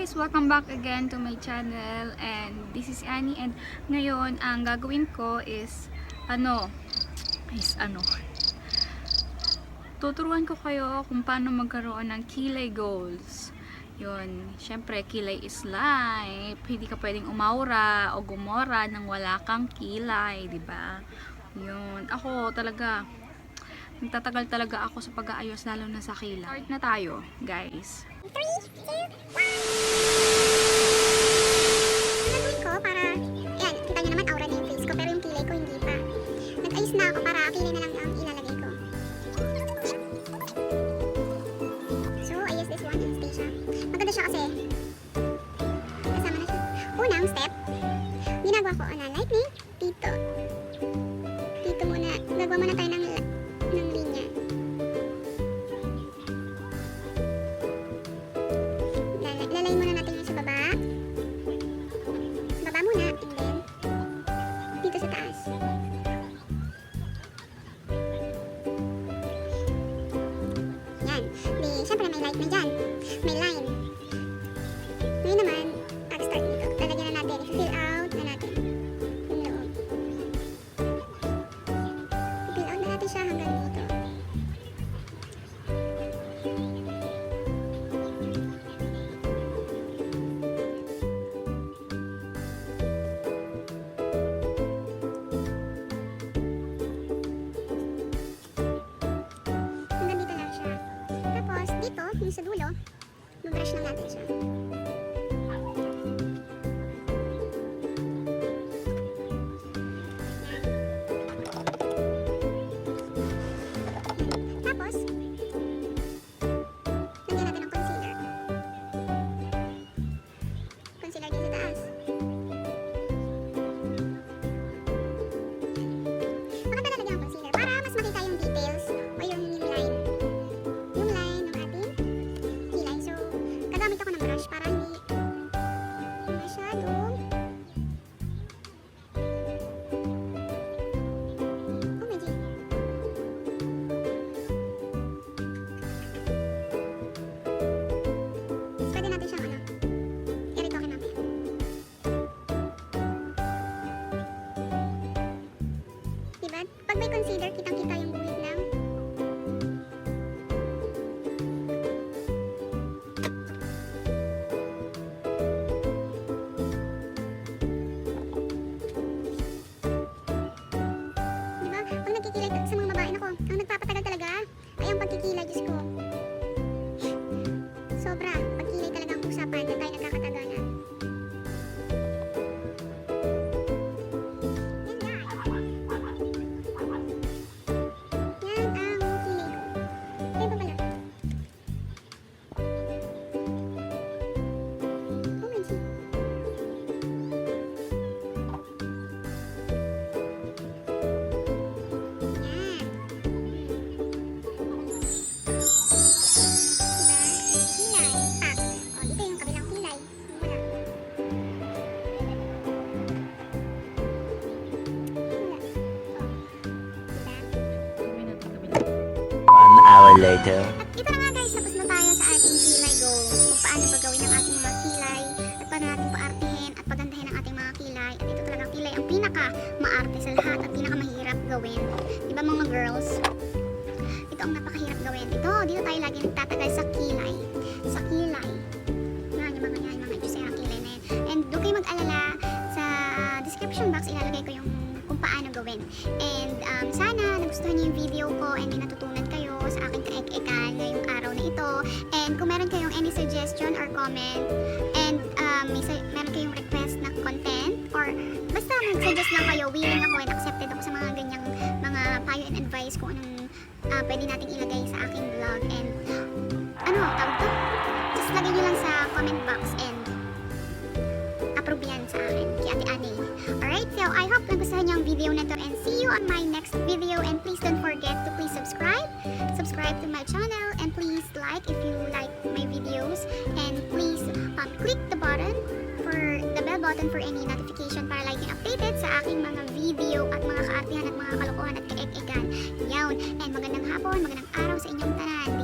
guys! Welcome back again to my channel, and this is Annie, and ngayon ang gagawin ko is tuturuan ko kayo kung paano magkaroon ng kilay goals. Yun, syempre kilay is life. Hindi ka pwedeng umawra o gumora nang wala kang kilay, di ba? Yun, ako talaga nagtatagal talaga ako sa pag-aayos, lalo na sa kilay. Start na tayo, guys. 3, 2, 1. Nagawin ko para, ayan, kita nyo naman aura na yung face ko, pero yung kilay ko hindi pa. Nag-ayos na ako para kilay na lang ang ilalagay ko. So, I use this one, Anastacia. Maganda siya kasi kasama na siya. Unang step, ginagawa ko na lightning dito. Dito muna, gagawa muna tayo ng linya. Lalayin muna natin yung sa baba. Sa baba muna, and then dito sa taas. Yan. Di, syempre may light na dyan. May line. Ngayon naman, start dito. Lalagyan na natin. I-fill out na natin yung loob. I-fill out na natin siya hanggang dito. Hanggang dito lang siya. Tapos, dito, yung sa dulo, mag-brush lang natin siya. Tapos, lagyan natin ng concealer. Concealer din sa taas. Maganda lalagyan ng concealer para mas makita yung details o yung line. Yung line ng ating kilay. So, gagamit ako ng brush para hindi masyadong oh my God. Pwede natin siyang i-retoke natin. Diba? Pag may concealer, kitang-kita yung guhit ng diba? Pag nagkikilay sa mga babae, nako, ang nagpapatagal talaga ay ang pagkikilay, Diyos ko. Sobra, pagkilay talaga ang usapan, yan tayo nagkakatagalan. Yan guys. Yan ang kilay ko. Ay, ba pala? Oh my God. Yan. Diba? Kilay. Pak. O, dito yung kabilang kilay. Wala. Wala. O. Diba? 1 hour later. At ito na nga guys, tapos na tayo sa ating kilay goals. Kung paano pagawin ang ating mga kilay, at paano natin paartihin at pagandahin ang ating mga kilay. At ito talagang kilay ang pinaka maarte sa lahat at pinaka mahirap gawin. Diba mga girls? Ito ang napakahirap gawin. Dito tayo lagi nagtatagal sa kilay. Sa kilay. Yan, yung mga juicy kilay na yan. And doon kayo mag-alala, sa description box ilalagay ko yung kung paano gawin. And sana nagustuhan niyo yung video ko and may natutunan kayo sa aking kaek-ekan ngayong araw na ito. And kung meron kayong any suggestion or comment, and meron kayong request na content, or basta mag-suggest lang kayo, willing ako and accepted ako sa mga ganyang mga payo and advice kung anong pwede nating ilagay sa aking vlog. And tawag to? Just lagay nyo lang sa comment box and approve yan sa akin, kay Ate Annie. Alright, so I hope nagustuhan nyo ang video na to, and see you on my next video. And please don't forget to please subscribe to my channel, and please like if you like my videos, and please click the button for the bell button for any notification para lagi updated sa aking mga video at mga kaartihan at mga kalokohan at kaek-ekan. Yawn, and magandang hapon, magandang araw sa inyong tanan.